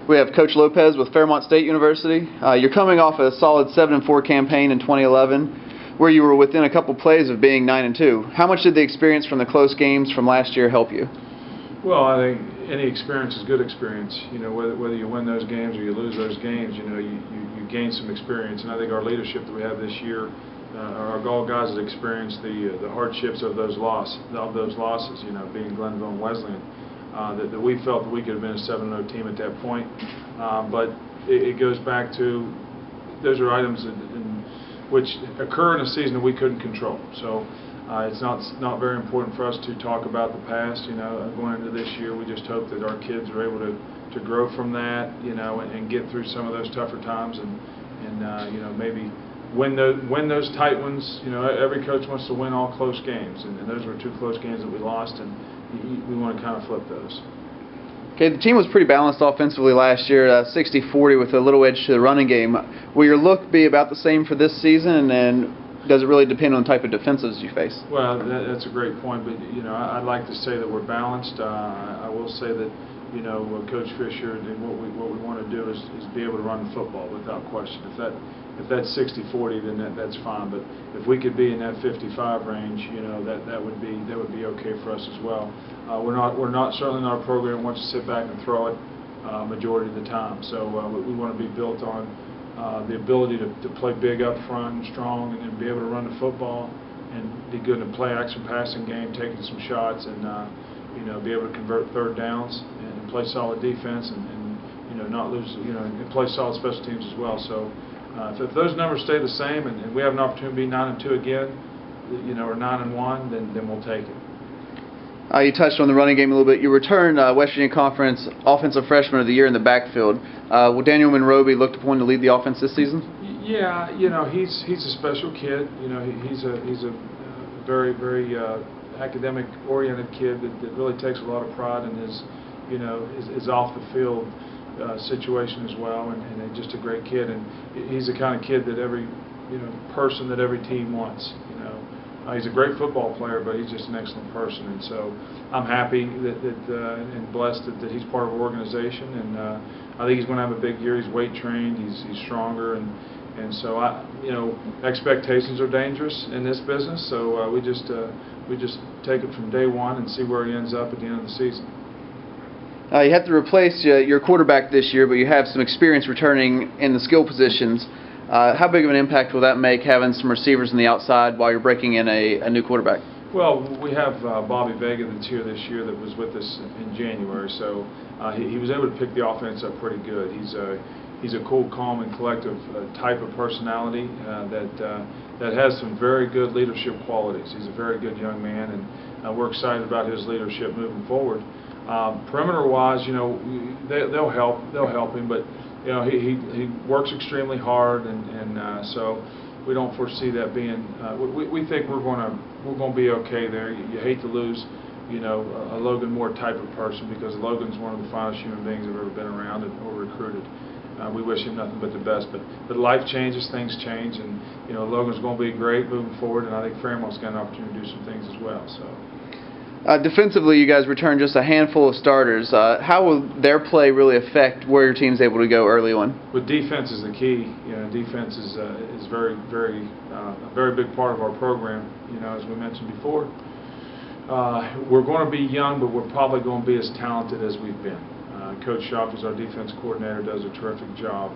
We have Coach Lopez with Fairmont State University. You're coming off a solid 7-4 campaign in 2011, where you were within a couple plays of being 9-2. How much did the experience from the close games from last year help you? Well, I think any experience is good experience. You know, whether you win those games or you lose those games, you know, you gain some experience. And I think our leadership that we have this year, our guys that experienced the hardships of those losses, you know, being Glenville and Wesleyan, that we felt that we could have been a 7-0 team at that point. But it goes back to those are items which occur in a season that we couldn't control. So it's not very important for us to talk about the past. You know, going into this year, we just hope that our kids are able to grow from that, you know, and get through some of those tougher times, and you know, maybe win those tight ones. You know, every coach wants to win all close games, and those were 2 close games that we lost, and we want to kind of flip those. Okay, the team was pretty balanced offensively last year, 60-40 with a little edge to the running game. Will your look be about the same for this season, and does it really depend on the type of defenses you face? Well, that's a great point, but you know, I'd like to say that we're balanced. I will say that, you know, Coach Fisher and what we want to do is be able to run the football without question. If that's 60-40, then that's fine. But if we could be in that 55 range, you know, that would be okay for us as well. We're not certainly not a program that wants to sit back and throw it majority of the time. So we want to be built on the ability to play big up front and strong, and be able to run the football and be good in the play action passing game, taking some shots, and you know, be able to convert third downs and play solid defense, and you know, not lose, you know, and play solid special teams as well. So if those numbers stay the same, and we have an opportunity to be 9-2 again, you know, or 9-1, then we'll take it. You touched on the running game a little bit. You returned West Virginia Conference Offensive Freshman of the Year in the backfield. Will Daniel Monroe be looked upon to lead the offense this season? Yeah, you know, he's a special kid. You know, he's a very academic-oriented kid that really takes a lot of pride in his, you know, his off-the-field situation as well, and just a great kid. And he's the kind of kid that every, you know, person that every team wants. You know, he's a great football player, but he's just an excellent person. And so I'm happy and blessed that he's part of our organization. And I think he's going to have a big year. He's weight trained. He's stronger, and so you know, expectations are dangerous in this business. So we just take it from day one and see where he ends up at the end of the season. You have to replace your quarterback this year, but you have some experience returning in the skill positions. How big of an impact will that make, having some receivers on the outside while you're breaking in a new quarterback? Well, we have Bobby Vega that's here this year that was with us in January, so he was able to pick the offense up pretty good. He's a cool, calm, and collective type of personality that has some very good leadership qualities. He's a very good young man, and we're excited about his leadership moving forward. Perimeter-wise, you know, they'll help him, but you know, he works extremely hard, and so we don't foresee that being. We think we're going to be okay there. You hate to lose, you know, a Logan Moore type of person, because Logan's one of the finest human beings I've ever been around or recruited. We wish him nothing but the best, but life changes, things change, and you know, Logan's going to be great moving forward, and I think Fairmont's got an opportunity to do some things as well. So. Defensively, you guys returned just a handful of starters. How will their play really affect where your team's able to go early on? Well, defense is the key. You know, defense is a very big part of our program. You know, as we mentioned before, we're going to be young, but we're probably going to be as talented as we've been. Coach Schaff, is our defense coordinator, does a terrific job.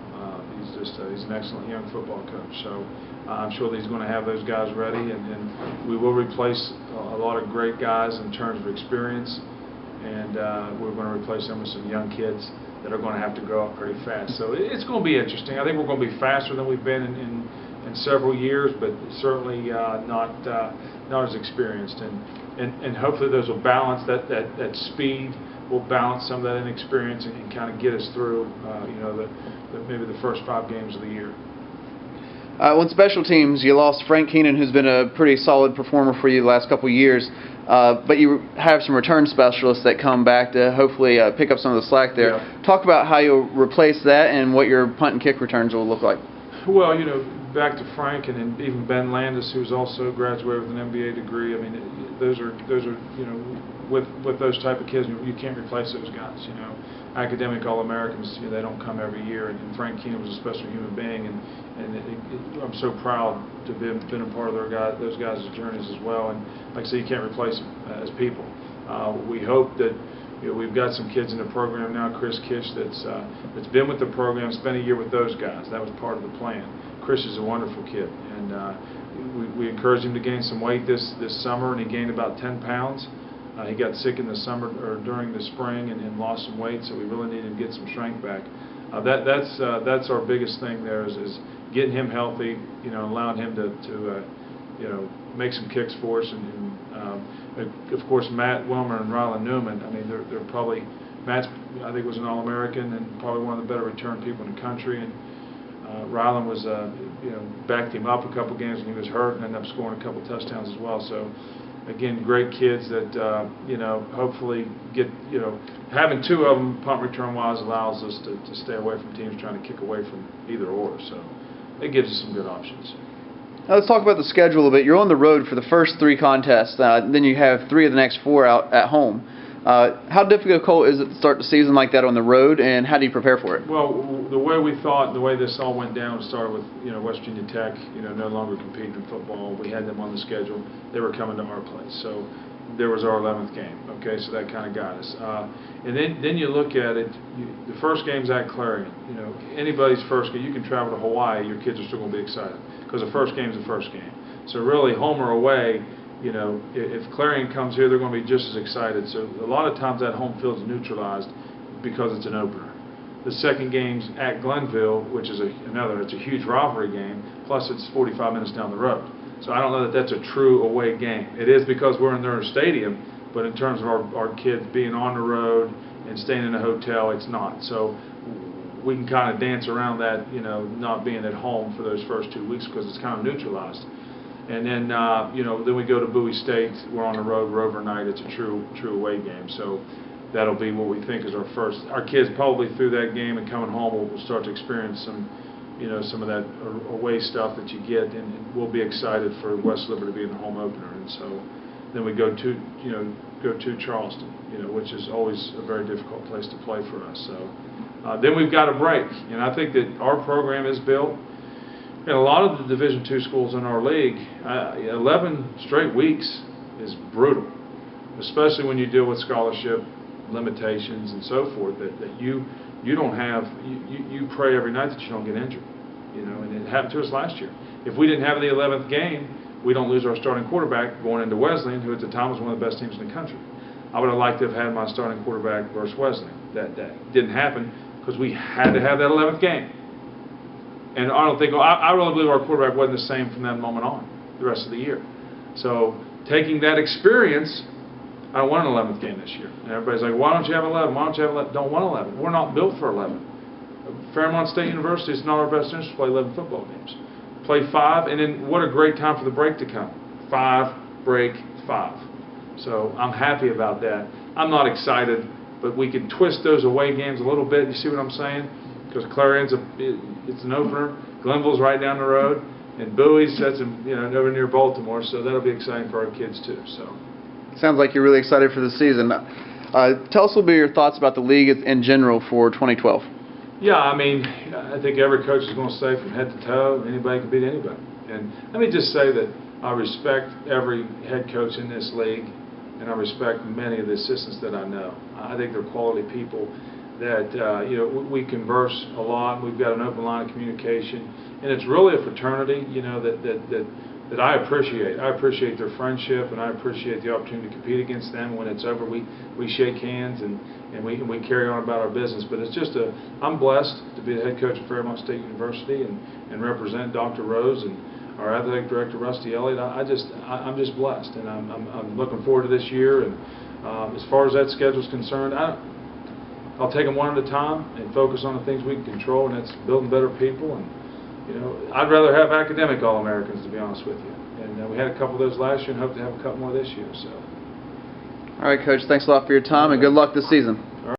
He's an excellent young football coach. So I'm sure that he's going to have those guys ready, and we will replace a lot of great guys in terms of experience, and we're going to replace them with some young kids that are going to have to grow up pretty fast. So it's going to be interesting. I think we're going to be faster than we've been in several years, but certainly not as experienced. And hopefully those will balance that speed. Will balance some of that inexperience and kind of get us through, you know, maybe the first 5 games of the year. On special teams, you lost Frank Keenan, who's been a pretty solid performer for you the last couple of years, but you have some return specialists that come back to hopefully pick up some of the slack there. Yeah. Talk about how you'll replace that and what your punt and kick returns will look like. Well, you know, back to Frank and then even Ben Landis, who's also graduated with an MBA degree. I mean, those are you know, with those type of kids, you can't replace those guys. You know, academic All-Americans, you know, they don't come every year. And Frank Keenum was a special human being, and I'm so proud to have been a part of those guys' journeys as well. And like I say, you can't replace them as people. We hope that. You know, we've got some kids in the program now. Chris Kish, that's been with the program, spent a year with those guys. That was part of the plan. Chris is a wonderful kid, and we encouraged him to gain some weight this summer, and he gained about 10 pounds. He got sick in the summer or during the spring and lost some weight, so we really need him to get some strength back. That's our biggest thing there is getting him healthy. You know, allowing him to you know, make some kicks for us, and of course Matt Wilmer and Rylan Newman. I mean, they're probably Matt's, I think, was an All-American and probably one of the better return people in the country, and Rylan was you know, backed him up a couple games when he was hurt and ended up scoring a couple touchdowns as well. So again, great kids that you know, hopefully get, you know, having two of them punt return wise allows us to stay away from teams trying to kick away from either or. So it gives us some good options. Now let's talk about the schedule a little bit. You're on the road for the first 3 contests, then you have 3 of the next 4 out at home. How difficult is it to start the season like that on the road, and how do you prepare for it? Well, the way we thought, the way this all went down, started with, you know, West Virginia Tech, you know, no longer competing in football. We had them on the schedule. They were coming to our place. So there was our 11th game. Okay, so that kind of got us. And then you look at it, the first game's at Clarion. You know, anybody's first game, you can travel to Hawaii, your kids are still going to be excited because the first game's the first game. So really, home or away, you know, if Clarion comes here, they're going to be just as excited. So a lot of times that home field's neutralized because it's an opener. The second game's at Glenville, which is it's a huge rivalry game, plus it's 45 minutes down the road. So I don't know that that's a true away game. It is because we're in their stadium, but in terms of our kids being on the road and staying in a hotel, it's not. So we can kind of dance around that, you know, not being at home for those first 2 weeks because it's kind of neutralized. And then, you know, then we go to Bowie State. We're on the road. We're overnight. It's a true away game. So that'll be what we think is our first. Our kids probably through that game and coming home will start to experience some, you know, some of that away stuff that you get, and we'll be excited for West Liberty being the home opener. And so then we go to Charleston, you know, which is always a very difficult place to play for us. So then we've got a break, and I think that our program is built. And a lot of the Division II schools in our league, 11 straight weeks is brutal, especially when you deal with scholarship limitations and so forth. That you don't have, you pray every night that you don't get injured, you know. And it happened to us last year. If we didn't have the 11th game, we don't lose our starting quarterback going into Wesleyan, who at the time was one of the best teams in the country. I would have liked to have had my starting quarterback versus Wesleyan that day. Didn't happen because we had to have that 11th game. And I don't think, I really believe our quarterback wasn't the same from that moment on, the rest of the year. So taking that experience, I don't want an 11th game this year. And everybody's like, why don't you have 11? Why don't you have 11? Don't want 11. We're not built for 11. Fairmont State University, it's not our best interest to play 11 football games. Play 5, and then what a great time for the break to come. 5, break, 5. So I'm happy about that. I'm not excited, but we can twist those away games a little bit. You see what I'm saying? Because Clarion's it's an opener. Glenville's right down the road, and Bowie's that's over near Baltimore, so that'll be exciting for our kids too. So sounds like you're really excited for the season. Tell us a little bit your thoughts about the league in general for 2012. Yeah, I mean, I think every coach is going to say from head to toe, anybody can beat anybody. And let me just say that I respect every head coach in this league, and I respect many of the assistants that I know. I think they're quality people that we converse a lot. We've got an open line of communication, and it's really a fraternity, you know, that I appreciate. I appreciate their friendship, and I appreciate the opportunity to compete against them. When it's over, we shake hands and we carry on about our business. But it's just I'm blessed to be the head coach of Fairmont State University and represent Dr. Rose and our athletic director Rusty Elliott. I'm just blessed, and I'm looking forward to this year. And as far as that schedule is concerned, I'll take them one at a time and focus on the things we can control, and that's building better people. And you know, I'd rather have academic All-Americans, to be honest with you. And we had a couple of those last year, and hope to have a couple more this year. So. All right, Coach. Thanks a lot for your time, and good luck this season.